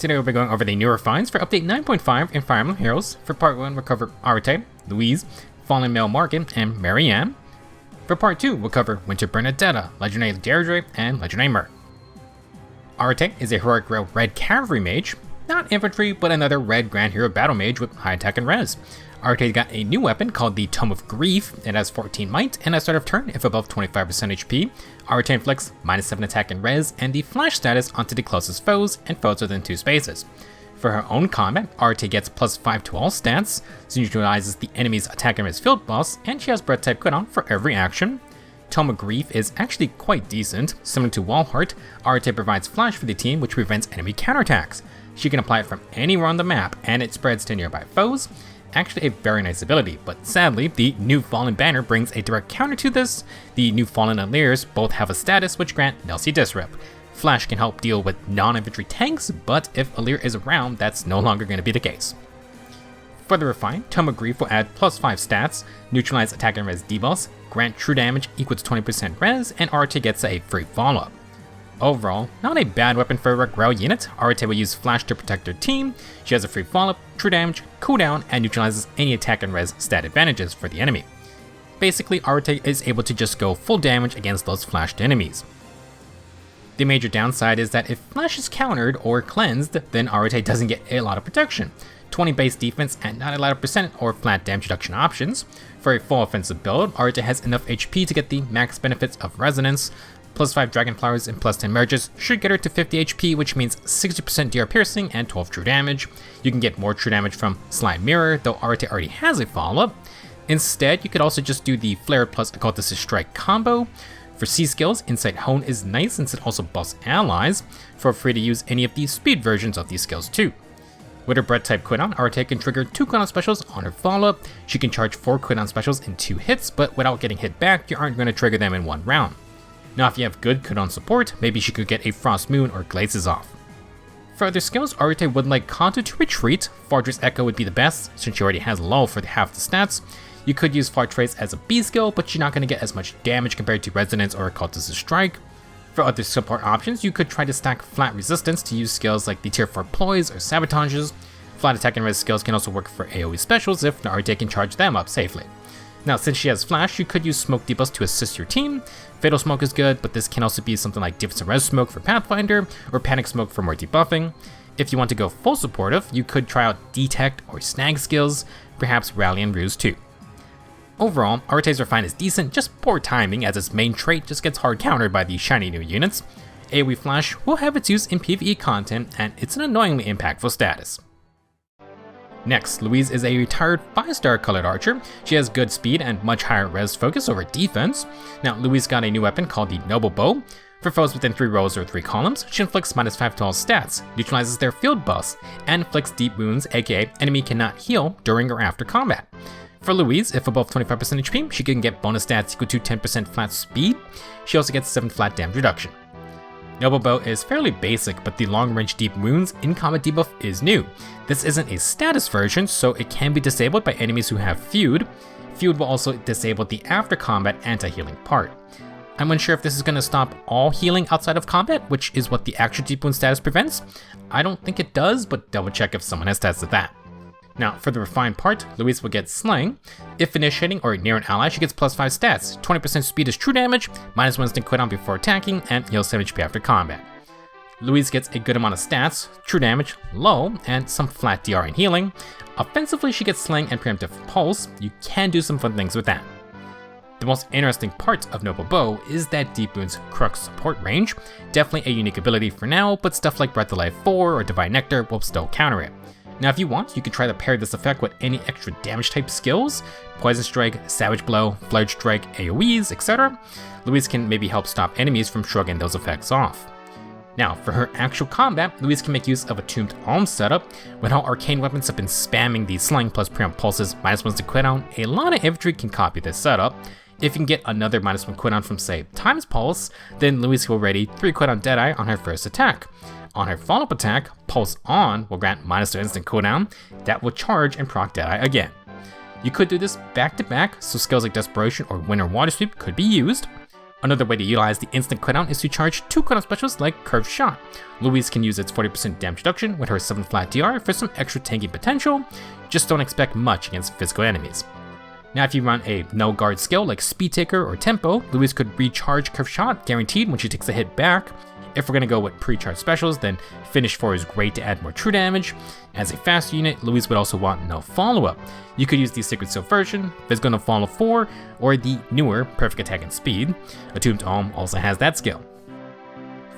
Today we'll be going over the new refines for update 9.5 in Fire Emblem Heroes. For part 1, we'll cover Arete, Louise, Fallen Male Morgan, and Marianne. For part 2, we'll cover Winter Bernadetta, Legendary Deirdre, and Legendary Mert. Arete is a heroic rail red cavalry mage, not infantry, but another red grand hero battle mage with high attack and res. Arete got a new weapon called the Tome of Grief. It has 14 might, and at start of turn, if above 25% HP, Arete inflicts -7 attack and res, and the flash status onto the closest foes and foes within 2 spaces. For her own combat, Arete gets +5 to all stats, so neutralizes the enemy's attack and res field boss, and she has breath type cooldown for every action. Tome of Grief is actually quite decent. Similar to Wallheart, Arete provides flash for the team, which prevents enemy counterattacks. She can apply it from anywhere on the map, and it spreads to nearby foes. Actually a very nice ability, but sadly, the new Fallen banner brings a direct counter to this. The new Fallen and Leers both have a status which grant Nelsie Disrupt. Flash can help deal with non-infantry tanks, but if a Leer is around, that's no longer going to be the case. For the Refine, Tome of Grief will add +5 stats, neutralize attack and res debuffs, grant true damage equals 20% res, and Arete gets a free follow-up. Overall, not a bad weapon for a Grail unit. Arete will use Flash to protect her team. She has a free follow-up, true damage, cooldown, and neutralizes any attack and res stat advantages for the enemy. Basically, Arete is able to just go full damage against those flashed enemies. The major downside is that if Flash is countered or cleansed, then Arete doesn't get a lot of protection. 20 base defense and not a lot of percent or flat damage reduction options. For a full offensive build, Arete has enough HP to get the max benefits of Resonance. +5 Dragon Flowers and +10 Merges should get her to 50 HP, which means 60% DR piercing and 12 true damage. You can get more true damage from Slime Mirror, though Arete already has a follow-up. Instead, you could also just do the Flare plus Occultist Strike combo. For C skills, Insight Hone is nice since it also buffs allies. Feel free to use any of the speed versions of these skills too. With her breath type cooldown, Arete can trigger 2 cooldown specials on her follow-up. She can charge 4 cooldown specials in 2 hits, but without getting hit back, you aren't going to trigger them in 1 round. Now if you have good cooldown support, maybe she could get a Frost Moon or Glazes off. For other skills, Arete would like Conto to retreat. Fortress Echo would be the best, since she already has Lull for half the stats. You could use Fortress as a B skill, but you're not going to get as much damage compared to Resonance or Occultist Strike. For other support options, you could try to stack flat resistance to use skills like the tier 4 ploys or sabotages. Flat attack and res skills can also work for AoE specials if Arete can charge them up safely. Now, since she has Flash, you could use Smoke debuffs to assist your team. Fatal Smoke is good, but this can also be something like Difference and Res Smoke for Pathfinder, or Panic Smoke for more debuffing. If you want to go full supportive, you could try out Detect or Snag skills, perhaps Rally and Ruse too. Overall, Arete's Refine is decent, just poor timing as its main trait just gets hard countered by the shiny new units. AoE Flash will have its use in PvE content, and it's an annoyingly impactful status. Next, Louise is a retired 5-star colored archer. She has good speed and much higher res focus over defense. Now, Louise got a new weapon called the Noble Bow. For foes within 3 rows or 3 columns, she inflicts -5 to all stats, neutralizes their field buffs, and inflicts deep wounds, aka enemy cannot heal during or after combat. For Louise, if above 25% HP, she can get bonus stats equal to 10% flat speed. She also gets 7 flat damage reduction. Noble Bow is fairly basic, but the long-range deep wounds in-combat debuff is new. This isn't a status version, so it can be disabled by enemies who have Feud. Feud will also disable the after-combat anti-healing part. I'm unsure if this is going to stop all healing outside of combat, which is what the actual deep wound status prevents. I don't think it does, but double check if someone has tested that. Now, for the refined part, Louise will get Slaying. If initiating or near an ally, she gets +5 stats. 20% speed is true damage, -1 instant cooldown before attacking, and heals 7 HP after combat. Louise gets a good amount of stats, true damage, low, and some flat DR in healing. Offensively, she gets Slaying and Preemptive Pulse. You can do some fun things with that. The most interesting part of Noble Bow is that Deep Wound's Crux support range. Definitely a unique ability for now, but stuff like Breath of Life 4 or Divine Nectar will still counter it. Now if you want, you can try to pair this effect with any extra damage type skills, Poison Strike, Savage Blow, Flood Strike, AoEs, etc. Louise can maybe help stop enemies from shrugging those effects off. Now, for her actual combat, Louise can make use of a Tombed Alm setup. With how arcane weapons have been spamming the Slaying plus Preempt Pulses, -1 to cooldown, a lot of infantry can copy this setup. If you can get another -1 cooldown from, say, Time's Pulse, then Louise will ready 3 cooldown Deadeye on her first attack. On her follow-up attack, Pulse On will grant -2 instant cooldown. That will charge and proc Deadeye again. You could do this back to back, so skills like Desperation or Winter Water Sweep could be used. Another way to utilize the instant cooldown is to charge 2 cooldown specials like Curved Shot. Louise can use its 40% damage reduction with her 7 flat DR for some extra tanky potential, just don't expect much against physical enemies. Now if you run a no guard skill like Speed Taker or Tempo, Louise could recharge Curved Shot guaranteed when she takes a hit back. If we're going to go with pre-charge specials, then Finish 4 is great to add more true damage. As a faster unit, Louise would also want no follow-up. You could use the Sacred Seal version, Physical No Follow 4, or the newer Perfect Attack and Speed. Attuned Tome also has that skill.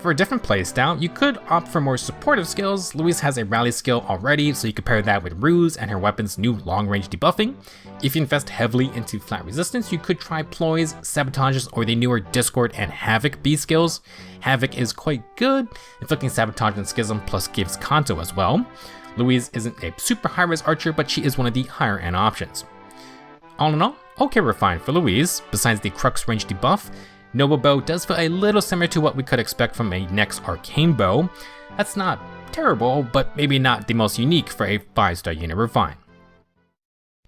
For a different playstyle, you could opt for more supportive skills. Louise has a rally skill already, so you could pair that with Ruse and her weapon's new long-range debuffing. If you invest heavily into flat resistance, you could try Ploys, Sabotages, or the newer Discord and Havoc B skills. Havoc is quite good, inflicting Sabotage and Schism plus gives Kanto as well. Louise isn't a super high-res archer, but she is one of the higher-end options. All in all, okay refined for Louise. Besides the Crux range debuff, Noble Bow does feel a little similar to what we could expect from a next Arcane Bow. That's not terrible, but maybe not the most unique for a 5-star unit refine.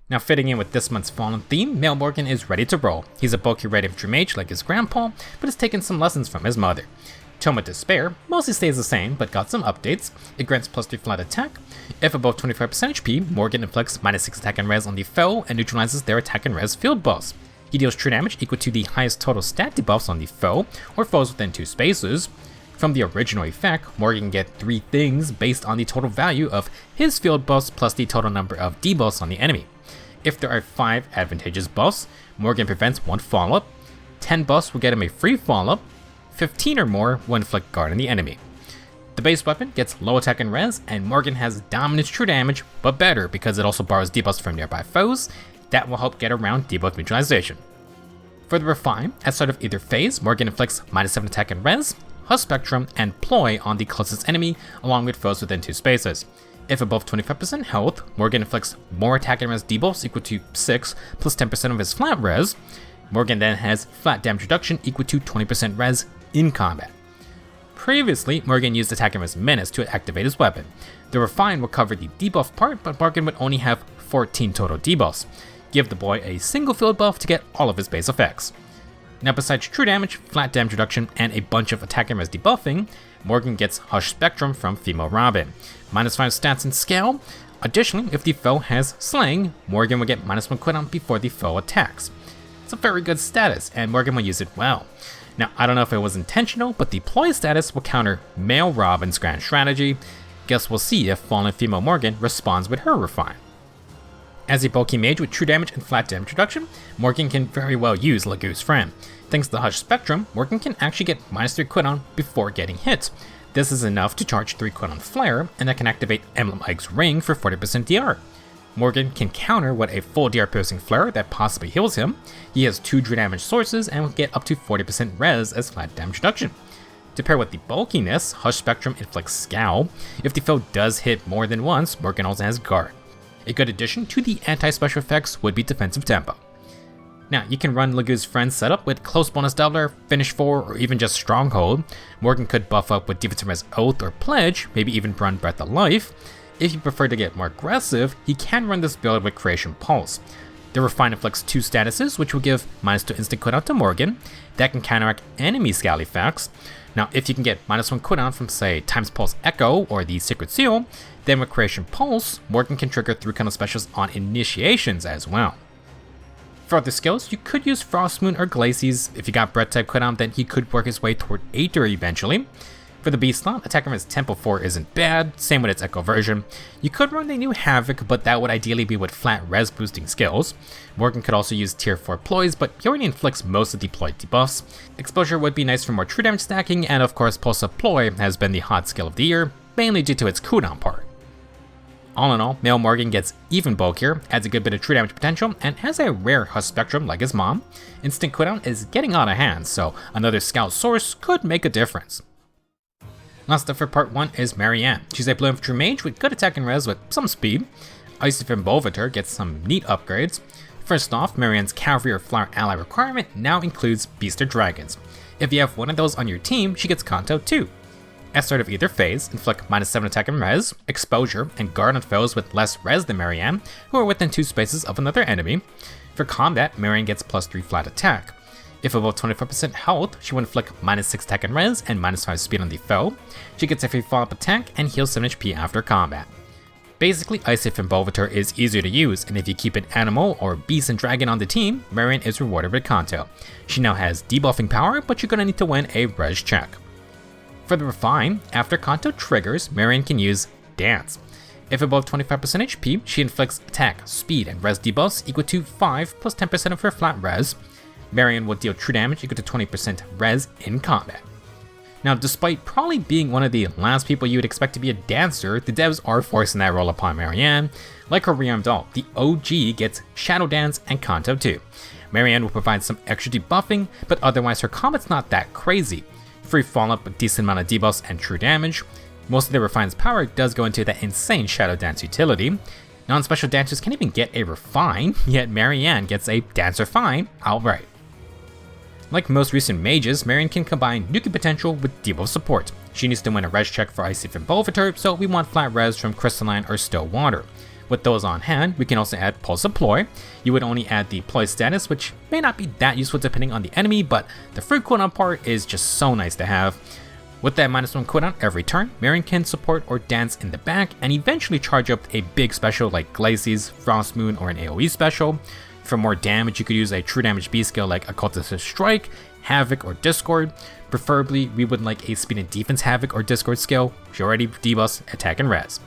Now fitting in with this month's Fallen theme, Male Morgan is ready to roll. He's a bulky red infantry mage like his grandpa, but has taken some lessons from his mother. Tome Despair mostly stays the same, but got some updates. It grants +3 flat attack. If above 25% HP, Morgan inflicts -6 attack and res on the foe and neutralizes their attack and res field buffs. He deals true damage equal to the highest total stat debuffs on the foe, or foes within 2 spaces. From the original effect, Morgan can get 3 things based on the total value of his field buffs plus the total number of debuffs on the enemy. If there are 5 advantageous buffs, Morgan prevents 1 follow-up, 10 buffs will get him a free follow-up, 15 or more will inflict guard on the enemy. The base weapon gets low attack and res, and Morgan has dominance true damage, but better because it also borrows debuffs from nearby foes. That will help get around debuff neutralization. For the refine, at start of either phase, Morgan inflicts -7 attack and res, Hush Spectrum, and Ploy on the closest enemy, along with foes within 2 spaces. If above 25% health, Morgan inflicts more attack and res debuffs equal to 6 plus 10% of his flat res. Morgan then has flat damage reduction equal to 20% res in combat. Previously, Morgan used attack and res menace to activate his weapon. The refine will cover the debuff part, but Morgan would only have 14 total debuffs. Give the boy a single field buff to get all of his base effects. Now besides true damage, flat damage reduction, and a bunch of attack and res debuffing, Morgan gets Hush Spectrum from Female Robin. -5 stats and scale. Additionally, if the foe has slaying, Morgan will get -1 cooldown before the foe attacks. It's a very good status, and Morgan will use it well. Now I don't know if it was intentional, but the Ploy status will counter Male Robin's grand strategy. Guess we'll see if Fallen Female Morgan responds with her refine. As a bulky mage with true damage and flat damage reduction, Morgan can very well use Lagu's Friend. Thanks to the Hush Spectrum, Morgan can actually get -3 cooldown before getting hit. This is enough to charge 3 cooldown Flare, and that can activate Emblem Egg's Ring for 40% DR. Morgan can counter with a full DR piercing Flare that possibly heals him. He has 2 true damage sources and will get up to 40% res as flat damage reduction. To pair with the bulkiness, Hush Spectrum inflicts Scowl. If the foe does hit more than once, Morgan also has Guard. A good addition to the anti-special effects would be Defensive Tempo. Now, you can run Lagu's Friend setup with Close Bonus Doubler, Finish 4, or even just Stronghold. Morgan could buff up with Defensive Res Oath or Pledge, maybe even run Breath of Life. If you prefer to get more aggressive, he can run this build with Creation Pulse. The Refine inflicts 2 statuses, which will give -2 instant cooldown to Morgan. That can counteract enemy scowl effects. Now, if you can get -1 cooldown from, say, Times Pulse Echo or the Sacred Seal, then with Creation Pulse, Morgan can trigger 3 cooldown specials on initiations as well. For other skills, you could use Frost Moon or Glacies. If you got Breath type cooldown, then he could work his way toward Aether eventually. For the Beast slot, attack from his Tempo 4 isn't bad, same with its Echo version. You could run the new Havoc, but that would ideally be with flat res boosting skills. Morgan could also use tier 4 ploys, but he already inflicts most of the ploy debuffs. Exposure would be nice for more true damage stacking, and of course Pulse of Ploy has been the hot skill of the year, mainly due to its cooldown part. All in all, Male Morgan gets even bulkier, adds a good bit of true damage potential, and has a rare Hush Spectrum like his mom. Instant cooldown is getting out of hand, so another scout source could make a difference. Last up for part 1 is Marianne. She's a blue infantry mage with good attack and res with some speed. Icy Fimbulvetr gets some neat upgrades. First off, Marianne's cavalry or flower ally requirement now includes beast or dragons. If you have one of those on your team, she gets Kanto too. At start of either phase, inflict -7 attack and res, exposure, and guard on foes with less res than Marianne, who are within 2 spaces of another enemy. For combat, Marianne gets +3 flat attack. If above 25% health, she will inflict -6 attack and res and -5 speed on the foe. She gets a free follow-up attack and heals 7 HP after combat. Basically, Icy Fimbulvetr is easier to use, and if you keep an animal or beast and dragon on the team, Marianne is rewarded with Kanto. She now has debuffing power, but you're gonna need to win a res check. For the Refine, after Kanto triggers, Marianne can use Dance. If above 25% HP, she inflicts attack, speed, and res debuffs equal to 5 plus 10% of her flat res. Marianne will deal true damage equal to 20% res in combat. Now, despite probably being one of the last people you would expect to be a dancer, the devs are forcing that role upon Marianne. Like her rearmed doll, the OG gets Shadow Dance and Kanto too. Marianne will provide some extra debuffing, but otherwise her combat's not that crazy. Free follow-up, a decent amount of debuffs, and true damage. Most of the Refine's power does go into that insane Shadow Dance utility. Non-special dancers can't even get a Refine, yet Marianne gets a Dance Refine outright. Like most recent mages, Marianne can combine nuking potential with debuff support. She needs to win a res check for Icy Fimbulvetr, so we want flat res from Crystalline or Still Water. With those on hand, we can also add Pulse of Ploy. You would only add the Ploy status, which may not be that useful depending on the enemy, but the free cooldown part is just so nice to have. With that -1 cooldown every turn, Marianne can support or dance in the back and eventually charge up a big special like Glacies, Frost Moon, or an AoE special. For more damage, you could use a true damage B skill like Occultist Strike, Havoc, or Discord. Preferably, we would like a Speed and Defense Havoc or Discord skill, which already debuffs attack and res.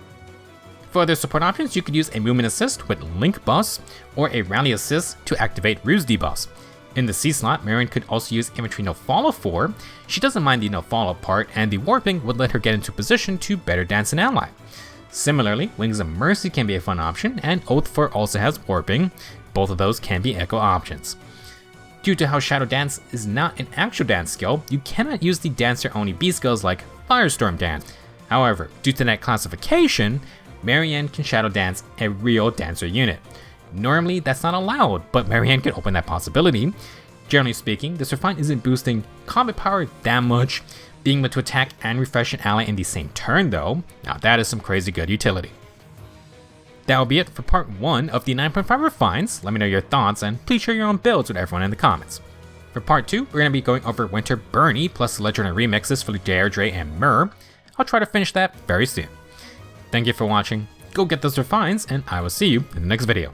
For other support options, you could use a Movement Assist with Link buffs, or a Rally Assist to activate Ruse debuffs. In the C slot, Marianne could also use Infantry No Follow for. She doesn't mind the No Follow part, and the Warping would let her get into position to better dance an ally. Similarly, Wings of Mercy can be a fun option, and Oath for also has Warping. Both of those can be echo options. Due to how Shadow Dance is not an actual dance skill, you cannot use the dancer-only B skills like Firestorm Dance. However, due to that classification, Marianne can Shadow Dance a real dancer unit. Normally, that's not allowed, but Marianne can open that possibility. Generally speaking, this Refine isn't boosting combat power that much, being able to attack and refresh an ally in the same turn though. Now that is some crazy good utility. That will be it for part 1 of the 9.5 Refines. Let me know your thoughts and please share your own builds with everyone in the comments. For part 2, we're going to be going over Winter Burnie plus the legendary remixes for Deirdre and Myrrh. I'll try to finish that very soon. Thank you for watching, go get those Refines, and I will see you in the next video.